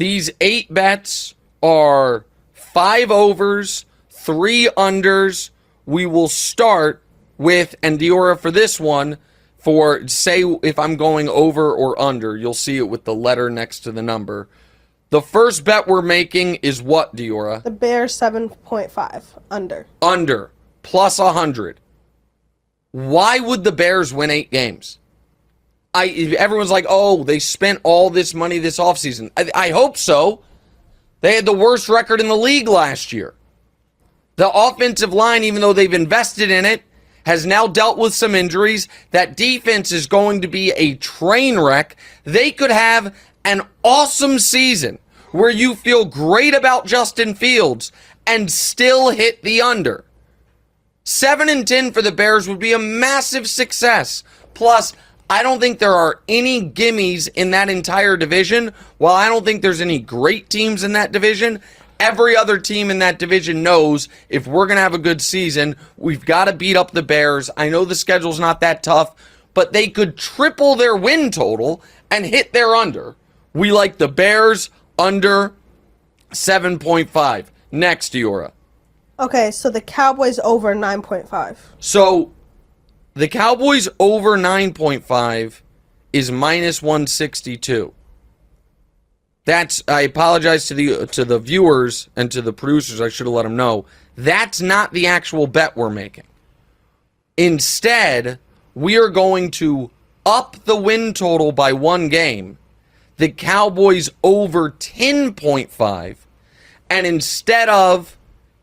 These 8 bets are 5 overs, 3 unders. We will start with, and Diora for this one, for say if I'm going over or under, you'll see it with the letter next to the number. The first bet we're making is what, Diora? The Bears 7.5, under. Under, plus 100. Why would the Bears win 8 games? Everyone's like, oh, they spent all this money this offseason. I hope so. They had the worst record in the league last year. The offensive line, even though they've invested in it, has now dealt with some injuries. That defense is going to be a train wreck. They could have an awesome season where you feel great about Justin Fields and still hit the under. 7-10 for the Bears would be a massive success. Plus, I don't think there are any gimmies in that entire division. While I don't think there's any great teams in that division, every other team in that division knows if we're going to have a good season, we've got to beat up the Bears. I know the schedule's not that tough, but they could triple their win total and hit their under. We like the Bears under 7.5. Next, Diora. Okay, so the Cowboys over 9.5. So the Cowboys over 9.5 is minus 162. I apologize to the viewers and to the producers. I should have let them know. That's not the actual bet we're making. Instead, we are going to up the win total by 1 game. The Cowboys over 10.5, and instead of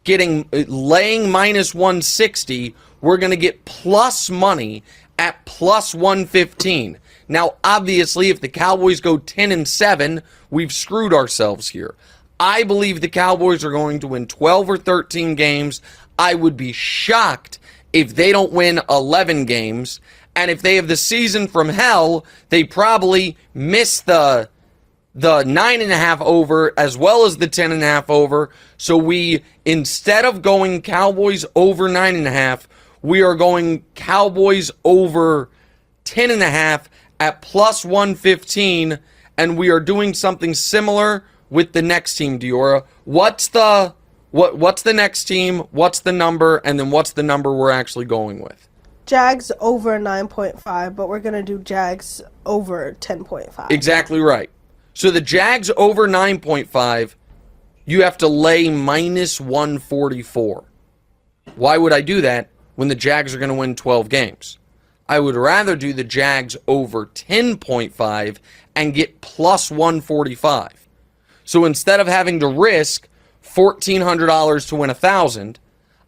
laying minus 160, we're going to get plus money at plus 115. Now, obviously, if the Cowboys go 10-7, we've screwed ourselves here. I believe the Cowboys are going to win 12 or 13 games. I would be shocked if they don't win 11 games. And if they have the season from hell, they probably miss the 9.5 over as well as the 10.5 over. So we, instead of going Cowboys over 9.5, we are going Cowboys over 10.5 at plus 115, and we are doing something similar with the next team, Diora. What's the next team? What's the number? And then what's the number we're actually going with? Jags over 9.5, but we're going to do Jags over 10.5. Exactly right. So the Jags over 9.5, you have to lay minus 144. Why would I do that when the Jags are going to win 12 games? I would rather do the Jags over 10.5 and get plus 145. So instead of having to risk $1,400 to win $1,000,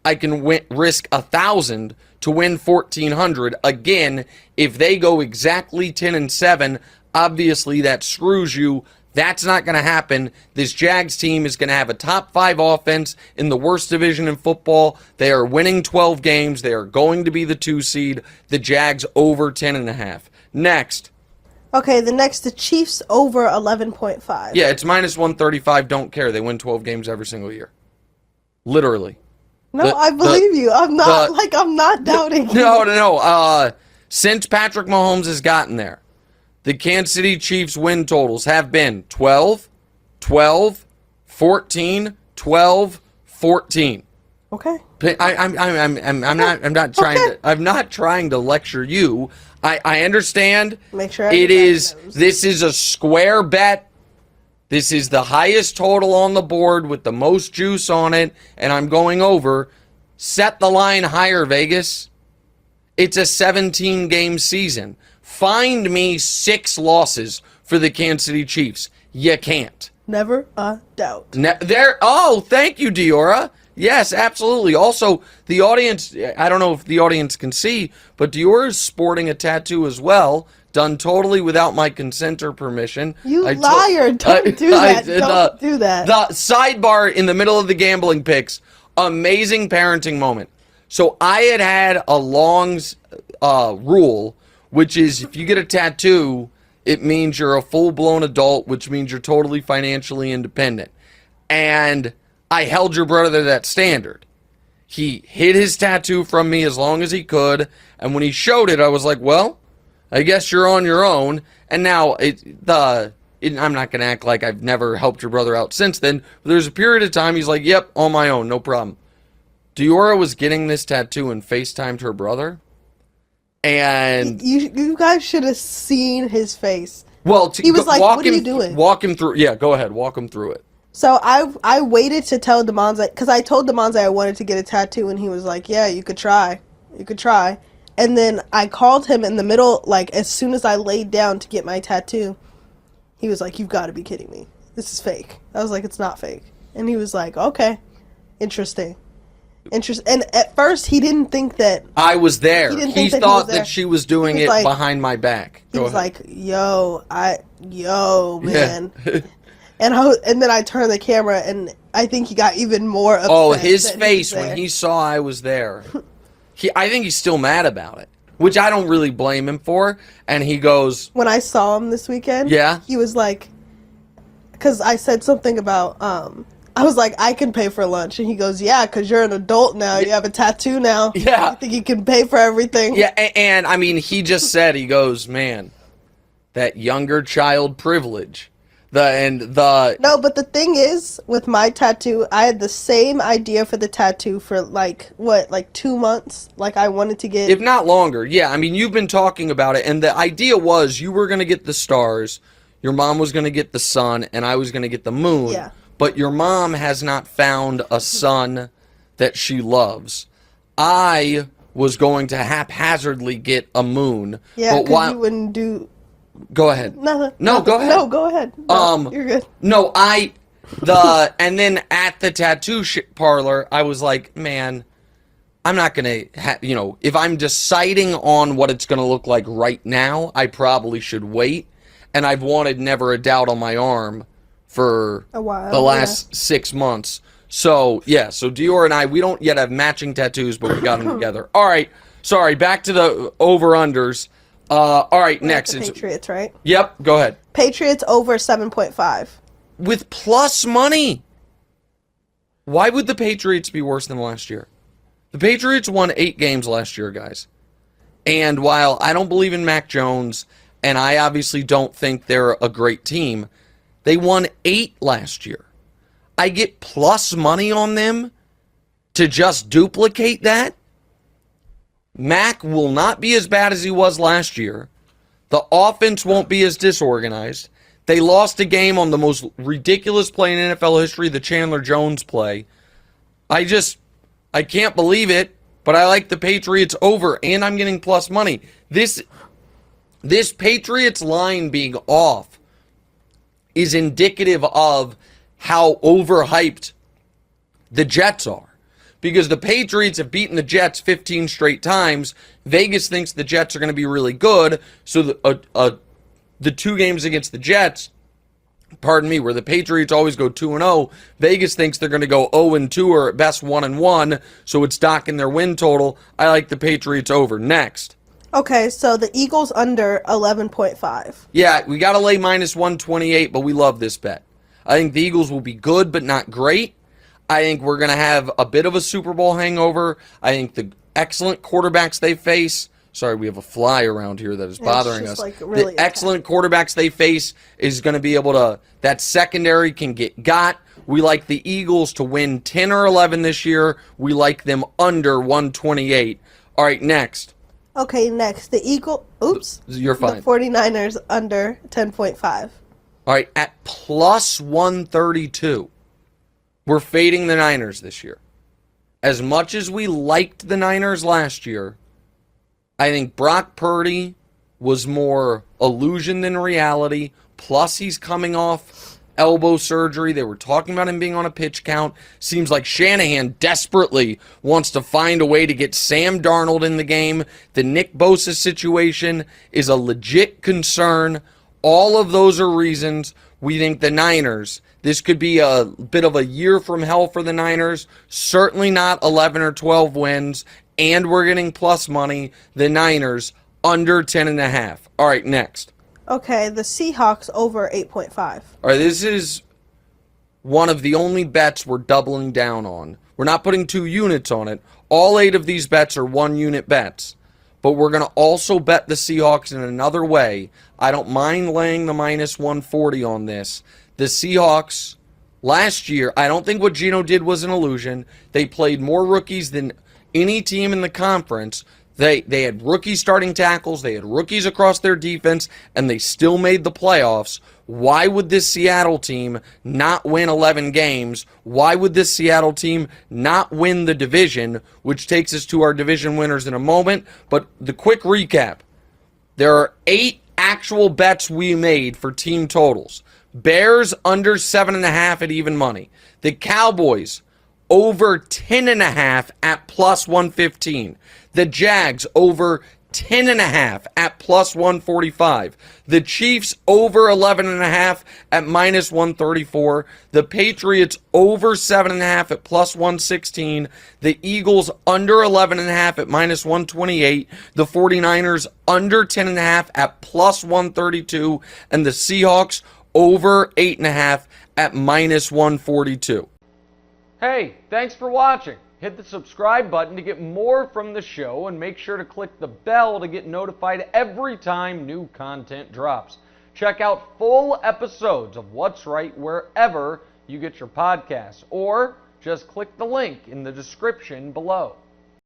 I can risk $1,000 to win $1,400. Again, if they go exactly 10-7, obviously that screws you. That's not going to happen. This Jags team is going to have a top 5 offense in the worst division in football. They are winning 12 games. They are going to be the 2 seed. The Jags over 10.5. Next. Okay, the Chiefs over 11.5. Yeah, it's minus 135. Don't care. They win 12 games every single year. Literally. No, I believe you. I'm not doubting you. No. Since Patrick Mahomes has gotten there, the Kansas City Chiefs win totals have been 12, 12, 14, 12, 14. Okay. I'm not trying to lecture you. I understand. Make sure this is a square bet. This is the highest total on the board with the most juice on it, and I'm going over. Set the line higher, Vegas. It's a 17-game season. Find me 6 losses for the Kansas City Chiefs. You can't. Never a doubt. Oh, thank you, Diora. Yes, absolutely. Also, the audience, I don't know if the audience can see, but Diora is sporting a tattoo as well, done totally without my consent or permission. You liar. Don't do that. Don't do that. The sidebar in the middle of the gambling picks, amazing parenting moment. So I had a long rule, which is if you get a tattoo, it means you're a full-blown adult, which means you're totally financially independent. And I held your brother to that standard. He hid his tattoo from me as long as he could, and when he showed it, I was like, well, I guess you're on your own. And now the I'm not going to act like I've never helped your brother out since then. But there's a period of time he's like, yep, on my own, no problem. Diora was getting this tattoo and FaceTimed her brother. And you guys should have seen his face. Well, he was like, what are you doing? Walk him through. Yeah, go ahead. Walk him through it. So I waited to tell Demonza, because I told Demonza I wanted to get a tattoo, and he was like, yeah, you could try. You could try. And then I called him in the middle, like, as soon as I laid down to get my tattoo. He was like, you've got to be kidding me. This is fake. I was like, it's not fake. And he was like, okay. Interesting. And at first, he didn't think that I was there. He thought that she was doing it like, behind my back. He was like, yo, man. Yeah. And then I turned the camera, and I think he got even more upset. Oh, his face when he saw I was there. I think he's still mad about it, which I don't really blame him for. And he goes... When I saw him this weekend, yeah, he was like... Because I said something about... I was like, I can pay for lunch. And he goes, yeah, because you're an adult now. You have a tattoo now. Yeah. You think you can pay for everything. Yeah, and I mean, he just said, he goes, man, that younger child privilege. No, but the thing is, with my tattoo, I had the same idea for the tattoo for, 2 months? Like, I wanted to get... If not longer, yeah. I mean, you've been talking about it, and the idea was you were going to get the stars, your mom was going to get the sun, and I was going to get the moon. Yeah. But your mom has not found a son that she loves. I was going to haphazardly get a moon. Yeah, because you wouldn't do... Go ahead. Nothing. No, go ahead. No, go ahead. No, you're good. No, and then at the tattoo parlor, I was like, man, I'm not going to, if I'm deciding on what it's going to look like right now, I probably should wait. And I've wanted Never a Doubt on my arm for a while, the last 6 months. So, yeah, so Dior and I, we don't yet have matching tattoos, but we got them together. All right, sorry, back to the over-unders. All right, next. The Patriots, right? Yep, go ahead. Patriots over 7.5. With plus money. Why would the Patriots be worse than last year? The Patriots won 8 games last year, guys. And while I don't believe in Mac Jones, and I obviously don't think they're a great team, they won 8 last year. I get plus money on them to just duplicate that? Mac will not be as bad as he was last year. The offense won't be as disorganized. They lost a game on the most ridiculous play in NFL history, the Chandler Jones play. I can't believe it, but I like the Patriots over, and I'm getting plus money. This Patriots line being off is indicative of how overhyped the Jets are. Because the Patriots have beaten the Jets 15 straight times. Vegas thinks the Jets are going to be really good. So the 2 games against the Jets, where the Patriots always go 2-0, Vegas thinks they're going to go 0-2 or at best 1-1. So it's docking their win total. I like the Patriots over. Next. Okay, so the Eagles under 11.5. Yeah, we got to lay minus 128, but we love this bet. I think the Eagles will be good, but not great. I think we're going to have a bit of a Super Bowl hangover. I think the excellent quarterbacks they face... Sorry, we have a fly around here that is bothering us. Really the excellent quarterbacks they face is going to be able to... That secondary can get got. We like the Eagles to win 10 or 11 this year. We like them under 128. All right, next. Okay, next. The Oops. You're fine. The 49ers under 10.5. All right, at plus 132. We're fading the Niners this year. As much as we liked the Niners last year, I think Brock Purdy was more illusion than reality. Plus, he's coming off elbow surgery. They were talking about him being on a pitch count. Seems like Shanahan desperately wants to find a way to get Sam Darnold in the game. The Nick Bosa situation is a legit concern. All of those are reasons we think the Niners... This could be a bit of a year from hell for the Niners. Certainly not 11 or 12 wins. And we're getting plus money. The Niners under 10.5. All right, next. Okay, the Seahawks over 8.5. All right, this is one of the only bets we're doubling down on. We're not putting 2 units on it. All 8 of these bets are 1-unit bets. but we're going to also bet the Seahawks in another way. I don't mind laying the minus 140 on this. The Seahawks last year, I don't think what Geno did was an illusion. They played more rookies than any team in the conference. They had rookie starting tackles, they had rookies across their defense, and they still made the playoffs. Why would this Seattle team not win 11 games? Why would this Seattle team not win the division? Which takes us to our division winners in a moment. But the quick recap. There are 8 actual bets we made for team totals. Bears under 7.5 at even money. The Cowboys over 10.5 at plus 115. The Jags over 10.5 at plus 145. The Chiefs over 11.5 at minus 134. The Patriots over 7.5 at plus 116. The Eagles under 11.5 at minus 128. The 49ers under 10.5 at plus 132. And the Seahawks over 8.5 at minus 142. Hey, thanks for watching. Hit the subscribe button to get more from the show, and make sure to click the bell to get notified every time new content drops. Check out full episodes of What's Right wherever you get your podcasts, or just click the link in the description below.